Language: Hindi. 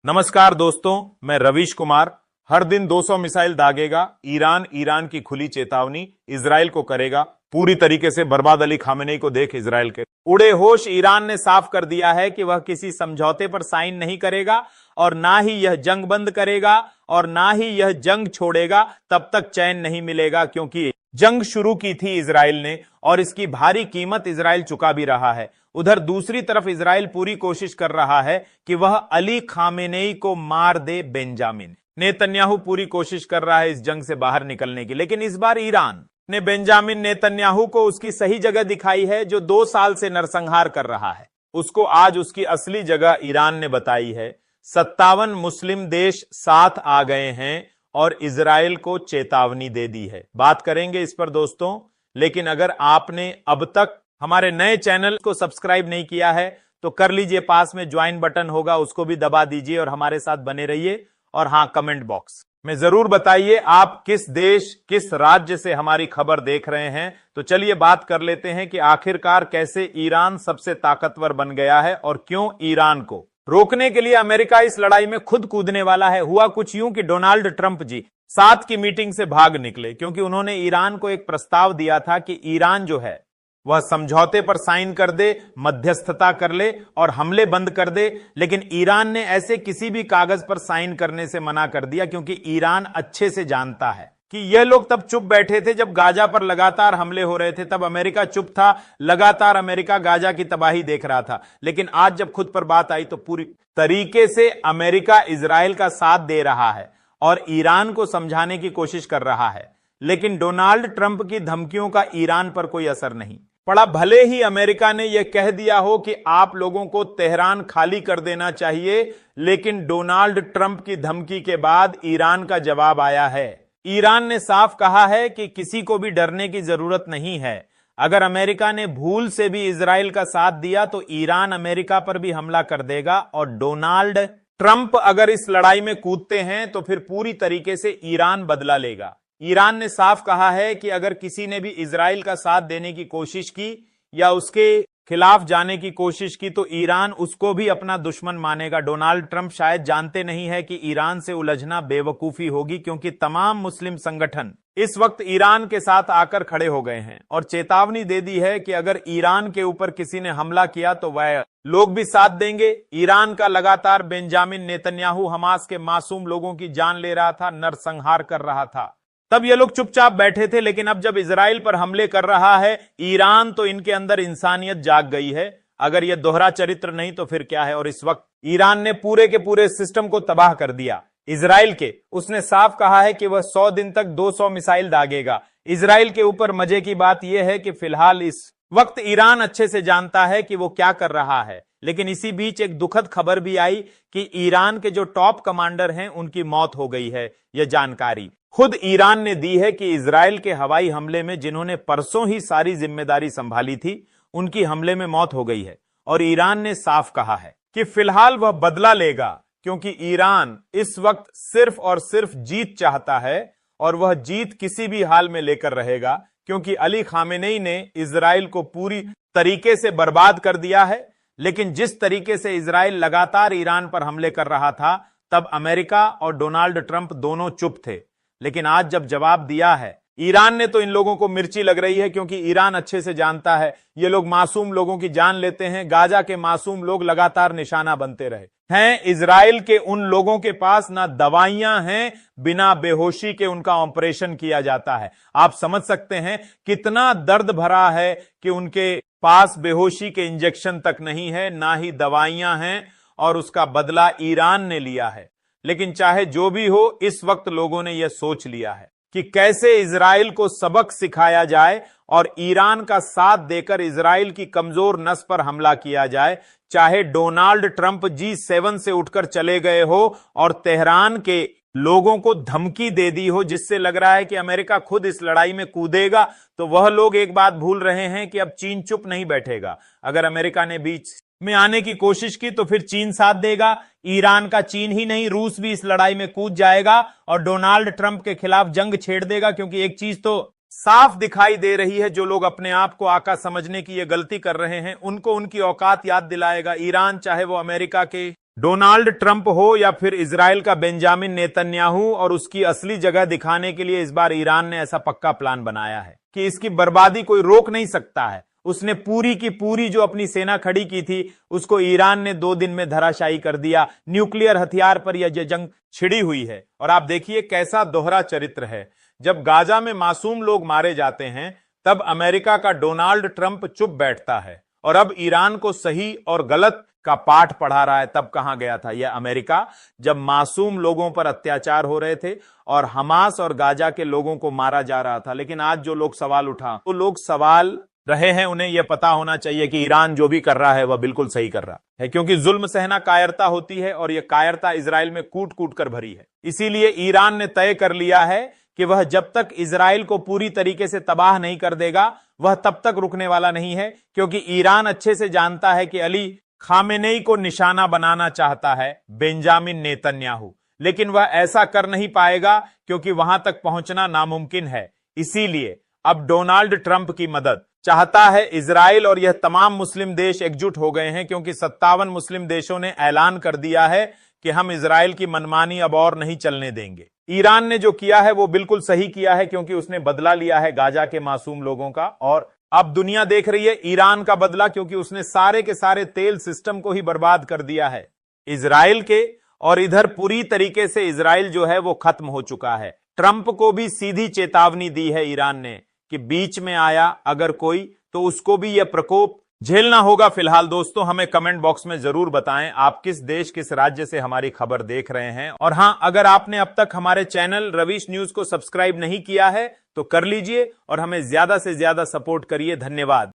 नमस्कार दोस्तों, मैं रवीश कुमार। हर दिन 200 मिसाइल दागेगा ईरान की खुली चेतावनी, इजराइल को करेगा पूरी तरीके से बर्बाद। अली खामेनेई को देख इजराइल के उड़े होश। ईरान ने साफ कर दिया है कि वह किसी समझौते पर साइन नहीं करेगा और ना ही यह जंग बंद करेगा और ना ही यह जंग छोड़ेगा तब तक चैन नहीं मिलेगा, क्योंकि जंग शुरू की थी इजराइल ने और इसकी भारी कीमत इजराइल चुका भी रहा है। उधर दूसरी तरफ इजराइल पूरी कोशिश कर रहा है कि वह अली खामेनेई को मार दे। बेंजामिन नेतन्याहू पूरी कोशिश कर रहा है इस जंग से बाहर निकलने की, लेकिन इस बार ईरान ने बेंजामिन नेतन्याहू को उसकी सही जगह दिखाई है। जो 2 साल से नरसंहार कर रहा है उसको आज उसकी असली जगह ईरान ने बताई है। 57 मुस्लिम देश साथ आ गए हैं और इजराइल को चेतावनी दे दी है। बात करेंगे इस पर दोस्तों, लेकिन अगर आपने अब तक हमारे नए चैनल को सब्सक्राइब नहीं किया है तो कर लीजिए, पास में ज्वाइन बटन होगा उसको भी दबा दीजिए और हमारे साथ बने रहिए। और हां, कमेंट बॉक्स में जरूर बताइए आप किस देश किस राज्य से हमारी खबर देख रहे हैं। तो चलिए बात कर लेते हैं कि आखिरकार कैसे ईरान सबसे ताकतवर बन गया है और क्यों ईरान को रोकने के लिए अमेरिका इस लड़ाई में खुद कूदने वाला है। हुआ कुछ यूं कि डोनाल्ड ट्रंप जी 7 की मीटिंग से भाग निकले, क्योंकि उन्होंने ईरान को एक प्रस्ताव दिया था कि ईरान जो है वह समझौते पर साइन कर दे, मध्यस्थता कर ले और हमले बंद कर दे। लेकिन ईरान ने ऐसे किसी भी कागज पर साइन करने से मना कर दिया, क्योंकि ईरान अच्छे से जानता है कि यह लोग तब चुप बैठे थे जब गाजा पर लगातार हमले हो रहे थे, तब अमेरिका चुप था। लगातार अमेरिका गाजा की तबाही देख रहा था। लेकिन आज जब खुद पर बात आई तो पूरी तरीके से अमेरिका इजराइल का साथ दे रहा है और ईरान को समझाने की कोशिश कर रहा है। लेकिन डोनाल्ड ट्रंप की धमकियों का ईरान पर कोई असर नहीं पड़ा। भले ही अमेरिका ने यह कह दिया हो कि आप लोगों को तेहरान खाली कर देना चाहिए, लेकिन डोनाल्ड ट्रंप की धमकी के बाद ईरान का जवाब आया है। ईरान ने साफ कहा है कि किसी को भी डरने की जरूरत नहीं है। अगर अमेरिका ने भूल से भी इजराइल का साथ दिया तो ईरान अमेरिका पर भी हमला कर देगा, और डोनाल्ड ट्रंप अगर इस लड़ाई में कूदते हैं तो फिर पूरी तरीके से ईरान बदला लेगा। ईरान ने साफ कहा है कि अगर किसी ने भी इजराइल का साथ देने की कोशिश की या उसके खिलाफ जाने की कोशिश की तो ईरान उसको भी अपना दुश्मन मानेगा। डोनाल्ड ट्रंप शायद जानते नहीं है कि ईरान से उलझना बेवकूफी होगी, क्योंकि तमाम मुस्लिम संगठन इस वक्त ईरान के साथ आकर खड़े हो गए हैं और चेतावनी दे दी है कि अगर ईरान के ऊपर किसी ने हमला किया तो वह लोग भी साथ देंगे। ईरान का लगातार बेंजामिन नेतन्याहू हमास के मासूम लोगों की जान ले रहा था, नरसंहार कर रहा था, तब ये लोग चुपचाप बैठे थे। लेकिन अब जब इजराइल पर हमले कर रहा है ईरान, तो इनके अंदर इंसानियत जाग गई है। अगर यह दोहरा चरित्र नहीं तो फिर क्या है। और इस वक्त ईरान ने पूरे के पूरे सिस्टम को तबाह कर दिया इजराइल के। उसने साफ कहा है कि वह 100 दिन तक 200 मिसाइल दागेगा इजराइल के ऊपर। मजे की बात यह है कि फिलहाल इस वक्त ईरान अच्छे से जानता है कि वो क्या कर रहा है। लेकिन इसी बीच एक दुखद खबर भी आई कि ईरान के जो टॉप कमांडर हैं उनकी मौत हो गई है। यह जानकारी खुद ईरान ने दी है कि इजराइल के हवाई हमले में जिन्होंने परसों ही सारी जिम्मेदारी संभाली थी, उनकी हमले में मौत हो गई है। और ईरान ने साफ कहा है कि फिलहाल वह बदला लेगा, क्योंकि ईरान इस वक्त सिर्फ और सिर्फ जीत चाहता है और वह जीत किसी भी हाल में लेकर रहेगा, क्योंकि अली खामेनेई ने इजराइल को पूरी तरीके से बर्बाद कर दिया है। लेकिन जिस तरीके से इजराइल लगातार ईरान पर हमले कर रहा था, तब अमेरिका और डोनाल्ड ट्रंप दोनों चुप थे। लेकिन आज जब जवाब दिया है ईरान ने, तो इन लोगों को मिर्ची लग रही है, क्योंकि ईरान अच्छे से जानता है ये लोग मासूम लोगों की जान लेते हैं। गाजा के मासूम लोग लगातार निशाना बनते रहे हैं। इजराइल के उन लोगों के पास ना दवाइयां हैं, बिना बेहोशी के उनका ऑपरेशन किया जाता है। आप समझ सकते हैं कितना दर्द भरा है कि उनके पास बेहोशी के इंजेक्शन तक नहीं है, ना ही दवाइयां हैं, और उसका बदला ईरान ने लिया है। लेकिन चाहे जो भी हो, इस वक्त लोगों ने यह सोच लिया है कि कैसे इजराइल को सबक सिखाया जाए और ईरान का साथ देकर इजराइल की कमजोर नस पर हमला किया जाए। चाहे डोनाल्ड ट्रंप G7 से उठकर चले गए हो और तेहरान के लोगों को धमकी दे दी हो, जिससे लग रहा है कि अमेरिका खुद इस लड़ाई में कूदेगा, तो वह लोग एक बात भूल रहे हैं कि अब चीन चुप नहीं बैठेगा। अगर अमेरिका ने बीच में आने की कोशिश की तो फिर चीन साथ देगा। ईरान का चीन ही नहीं, रूस भी इस लड़ाई में कूद जाएगा और डोनाल्ड ट्रंप के खिलाफ जंग छेड़ देगा। क्योंकि एक चीज तो साफ दिखाई दे रही है, जो लोग अपने आप को आका समझने की ये गलती कर रहे हैं, उनको उनकी औकात याद दिलाएगा ईरान, चाहे वो अमेरिका के डोनाल्ड ट्रंप हो या फिर इजराइल का बेंजामिन नेतन्याहू, और उसकी असली जगह दिखाने के लिए इस बार ईरान ने ऐसा पक्का प्लान बनाया है कि इसकी बर्बादी कोई रोक नहीं सकता है। उसने पूरी की पूरी जो अपनी सेना खड़ी की थी उसको ईरान ने 2 दिन में धराशायी कर दिया। न्यूक्लियर हथियार पर यह जंग छिड़ी हुई है। और आप देखिए कैसा दोहरा चरित्र है। जब गाजा में मासूम लोग मारे जाते हैं तब अमेरिका का डोनाल्ड ट्रंप चुप बैठता है, और अब ईरान को सही और गलत का पाठ पढ़ा रहा है। तब कहां गया था यह अमेरिका, जब मासूम लोगों पर अत्याचार हो रहे थे और हमास और गाजा के लोगों को मारा जा रहा था। लेकिन आज जो लोग सवाल उठा, वो लोग सवाल रहे हैं, उन्हें यह पता होना चाहिए कि ईरान जो भी कर रहा है वह बिल्कुल सही कर रहा है, क्योंकि जुल्म सहना कायरता होती है और यह कायरता इजराइल में कूट कूट कर भरी है। इसीलिए ईरान ने तय कर लिया है कि वह जब तक इजराइल को पूरी तरीके से तबाह नहीं कर देगा वह तब तक रुकने वाला नहीं है, क्योंकि ईरान अच्छे से जानता है कि अली खामेनेई को निशाना बनाना चाहता है बेंजामिन नेतन्याहू, लेकिन वह ऐसा कर नहीं पाएगा क्योंकि वहां तक पहुंचना नामुमकिन है। इसीलिए अब डोनाल्ड ट्रंप की मदद चाहता है इजराइल, और यह तमाम मुस्लिम देश एकजुट हो गए हैं, क्योंकि 57 मुस्लिम देशों ने ऐलान कर दिया है कि हम इजराइल की मनमानी अब और नहीं चलने देंगे। ईरान ने जो किया है वो बिल्कुल सही किया है, क्योंकि उसने बदला लिया है गाजा के मासूम लोगों का, और अब दुनिया देख रही है ईरान का बदला, क्योंकि उसने सारे के सारे तेल सिस्टम को ही बर्बाद कर दिया है इजराइल के, और इधर पूरी तरीके से इजराइल जो है वो खत्म हो चुका है। ट्रंप को भी सीधी चेतावनी दी है ईरान ने कि बीच में आया अगर कोई तो उसको भी यह प्रकोप झेलना होगा। फिलहाल दोस्तों हमें कमेंट बॉक्स में जरूर बताएं आप किस देश किस राज्य से हमारी खबर देख रहे हैं, और हां, अगर आपने अब तक हमारे चैनल रवीश न्यूज को सब्सक्राइब नहीं किया है तो कर लीजिए और हमें ज्यादा से ज्यादा सपोर्ट करिए। धन्यवाद।